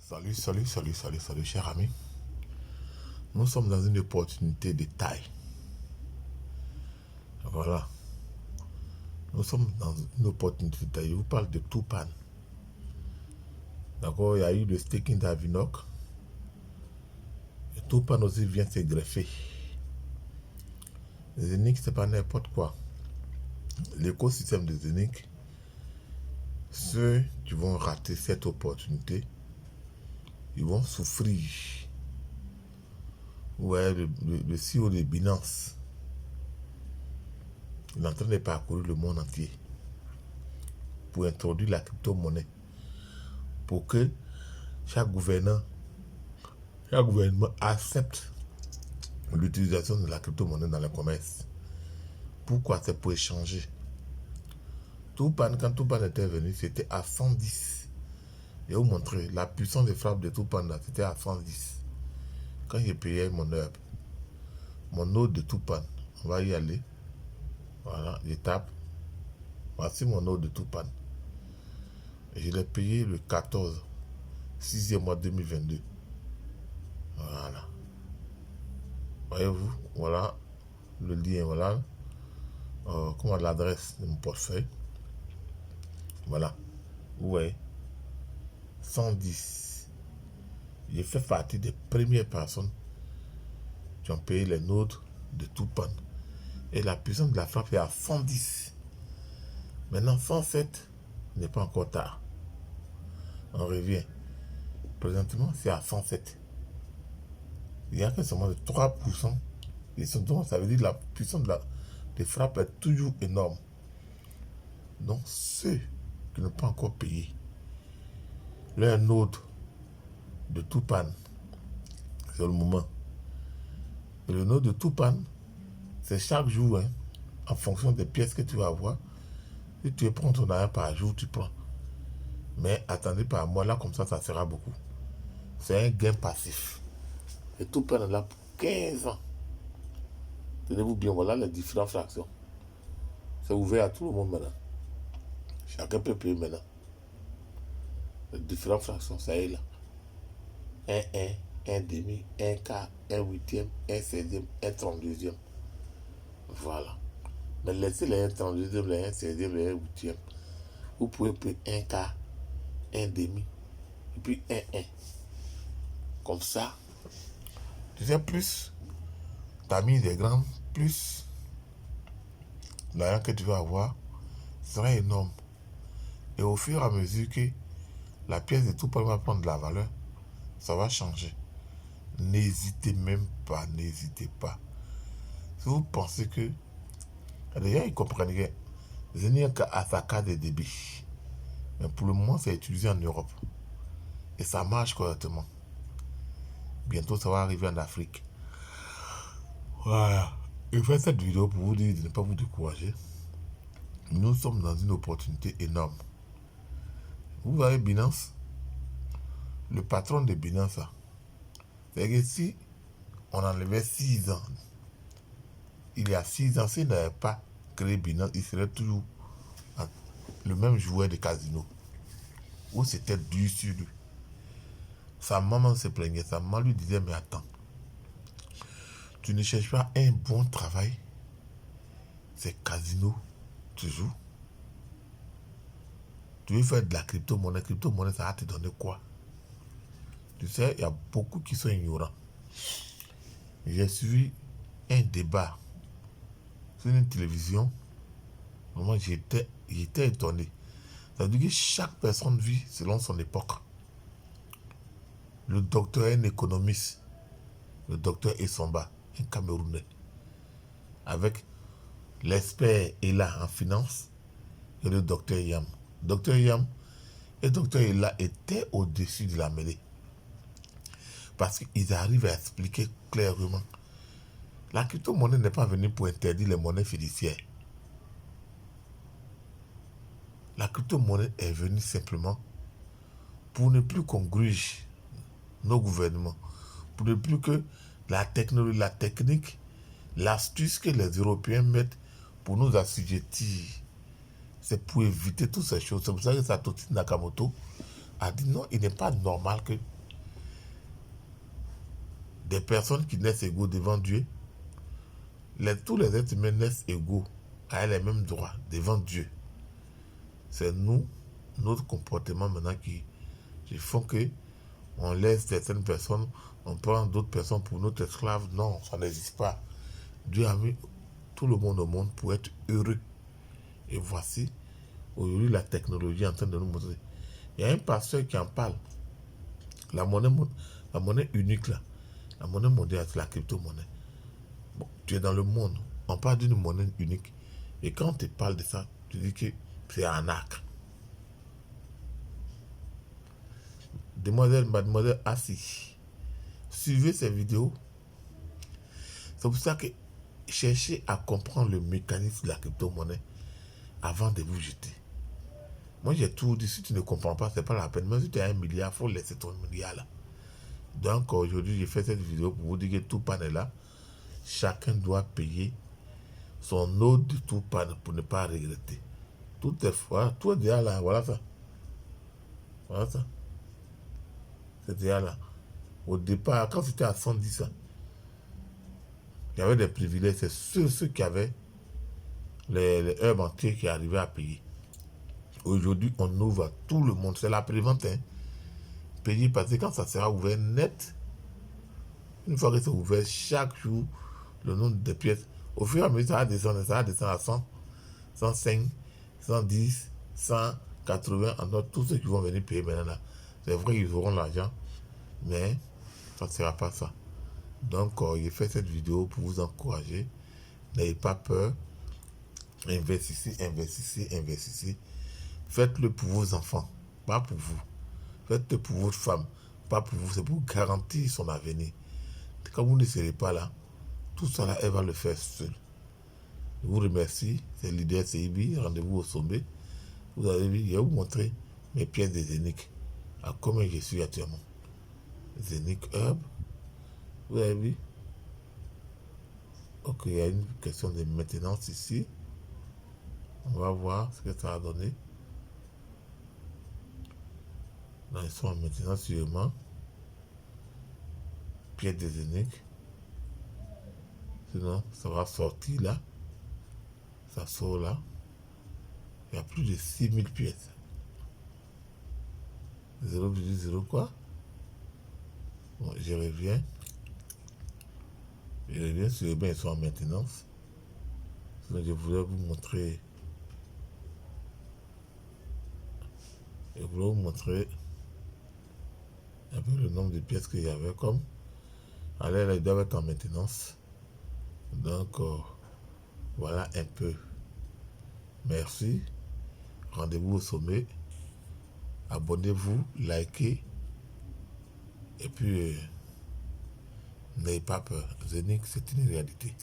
Salut, cher ami. Nous sommes dans une opportunité de taille. Voilà. Nous sommes dans une opportunité de taille. Je vous parle de Toupane. D'accord, il y a eu le staking d'Avinoc. Et Toupane aussi vient se greffer. Les Zénith, c'est pas n'importe quoi. L'écosystème des Zénith, ceux qui vont rater cette opportunité, ils vont souffrir. Ouais, le CEO de Binance, il est en train de parcourir le monde entier pour introduire la crypto-monnaie. Pour que chaque gouvernement accepte l'utilisation de la crypto-monnaie dans le commerce. Pourquoi? C'est pour échanger. Quand Toupane était venu, c'était à 110. Je vais vous montrer la puissance de frappe de Toupane, c'était à 110. Quand j'ai payé mon node de Toupane, on va y aller. Voilà, je tape. Voici mon node de Toupane. Je l'ai payé le 14, 6e mois 2022. Voilà. Voyez-vous, voilà le lien, voilà comment l'adresse de mon portefeuille. Voilà. Vous voyez, 110. J'ai fait partie des premières personnes qui ont payé les nodes de Toupane. Et la puissance de la frappe est à 110. Maintenant, 107 n'est pas encore tard. On revient. Présentement, c'est à 107. Il y a que seulement de 3%. Et donc, ça veut dire que la puissance de frappe est toujours énorme. Donc, ceux qui n'ont pas encore payé leur node de Toupane, c'est le moment. Et le node de Toupane, c'est chaque jour, hein, en fonction des pièces que tu vas avoir. Si tu prends ton argent par jour, tu prends. Mais attendez par mois, là, comme ça sera beaucoup. C'est un gain passif. Et Toupane est là pour 15 ans. Tenez-vous bien, voilà les différentes fractions. C'est ouvert à tout le monde maintenant. Chacun peut payer maintenant. Les différentes fractions, ça est là. 1 demi, 1 quart, 1 huitième, 1 16e, 1 32e. Voilà. Mais laissez les 1 32e, les 1 16e, les 1 8e. Vous pouvez payer 1 quart, 1 demi, et puis 1. Comme ça, tu sais, plus ta mise est grande, plus l'argent que tu vas avoir sera énorme. Et au fur et à mesure que la pièce de Toupane va prendre de la valeur, ça va changer. N'hésitez même pas, n'hésitez pas. Si vous pensez que... Les gens, ils comprennent rien. Zénith a sa carte de débit. Mais pour le moment, c'est utilisé en Europe. Et ça marche correctement. Bientôt, ça va arriver en Afrique. Voilà. Je fais cette vidéo pour vous dire de ne pas vous décourager. Nous sommes dans une opportunité énorme. Vous voyez Binance, le patron de Binance, c'est que si on enlevait 6 ans, il y a 6 ans, s'il n'avait pas créé Binance, il serait toujours le même joueur de casino. Où c'était dur sur lui. Sa maman se plaignait, sa maman lui disait, mais attends, tu ne cherches pas un bon travail, c'est casino, toujours. Tu veux faire de la crypto-monnaie, ça va te donner quoi? Tu sais, il y a beaucoup qui sont ignorants. J'ai suivi un débat sur une télévision. Moi, j'étais étonné. Ça veut dire que chaque personne vit selon son époque. Le docteur est un économiste. Le docteur Essomba, un Camerounais. Avec l'expert Ela en finance et le docteur Yam. Docteur Yam et docteur Ela étaient au-dessus de la mêlée. Parce qu'ils arrivent à expliquer clairement. La crypto-monnaie n'est pas venue pour interdire les monnaies fiduciaires. La crypto-monnaie est venue simplement pour ne plus qu'on gruge nos gouvernements. Pour ne plus que la technologie, la technique, l'astuce que les Européens mettent pour nous assujettir. C'est pour éviter toutes ces choses. C'est pour ça que Satoshi Nakamoto a dit non, il n'est pas normal que des personnes qui naissent égaux devant Dieu. Tous les êtres humains naissent égaux, à les mêmes droits devant Dieu. C'est nous, notre comportement maintenant qui font que on laisse certaines personnes, on prend d'autres personnes pour notre esclave. Non, ça n'existe pas. Dieu a mis tout le monde au monde pour être heureux. Et voici, aujourd'hui, la technologie est en train de nous montrer. Il y a un pasteur qui en parle. La monnaie unique, là, la monnaie mondiale, c'est la crypto-monnaie. Bon, tu es dans le monde, on parle d'une monnaie unique. Et quand on te parle de ça, tu dis que c'est un arnaque. Mademoiselle Assis, suivez ces vidéos. C'est pour ça que cherchez à comprendre le mécanisme de la crypto-monnaie avant de vous jeter. Moi, j'ai tout dit, si tu ne comprends pas, c'est pas la peine. Même si tu as 1 milliard, il faut laisser ton milliard là. Donc, aujourd'hui, j'ai fait cette vidéo pour vous dire que tout pan est là. Chacun doit payer son eau de tout pan pour ne pas regretter. Tout est fois, tout est déjà là, voilà ça. Voilà ça. C'est déjà là. Au départ, quand c'était à 110 ans, il y avait des privilèges. C'est ceux qui avaient les herbes entières qui arrivaient à payer. Aujourd'hui, on ouvre à tout le monde. C'est la prévente. Hein. Payer parce que quand ça sera ouvert net, une fois que c'est ouvert, chaque jour, le nombre de pièces, au fur et à mesure, ça va descendre à 100, 105, 110, 180. En tous ceux qui vont venir payer maintenant là, c'est vrai qu'ils auront l'argent, mais ça ne sera pas ça. Donc, j'ai fait cette vidéo pour vous encourager. N'ayez pas peur. Investissez, investissez, investissez. Faites-le pour vos enfants, pas pour vous. Faites-le pour votre femme, pas pour vous. C'est pour garantir son avenir. Quand vous ne serez pas là, tout ça là, elle va le faire seule. Je vous remercie. C'est Leader CIB. Rendez-vous au sommet. Vous avez vu, je vais vous montrer mes pièces de Zénith. À combien je suis actuellement. Zénith Herb. Vous avez vu? Ok, il y a une question de maintenance ici. On va voir ce que ça va donner. Là, ils sont en maintenance sûrement. Pièces de Zénith. Sinon, ça va sortir là. Ça sort là. Il y a plus de 6000 pièces. 0,0 quoi? Bon, je reviens. Je reviens sur les bains, ils sont en maintenance. Sinon, je voulais vous montrer. Je voulais vous montrer un peu le nombre de pièces qu'il y avait comme. Allez, là, ils doivent être en maintenance. Donc, voilà un peu. Merci. Rendez-vous au sommet. Abonnez-vous, likez. Et puis, n'ayez pas peur. Zénith, c'est une réalité.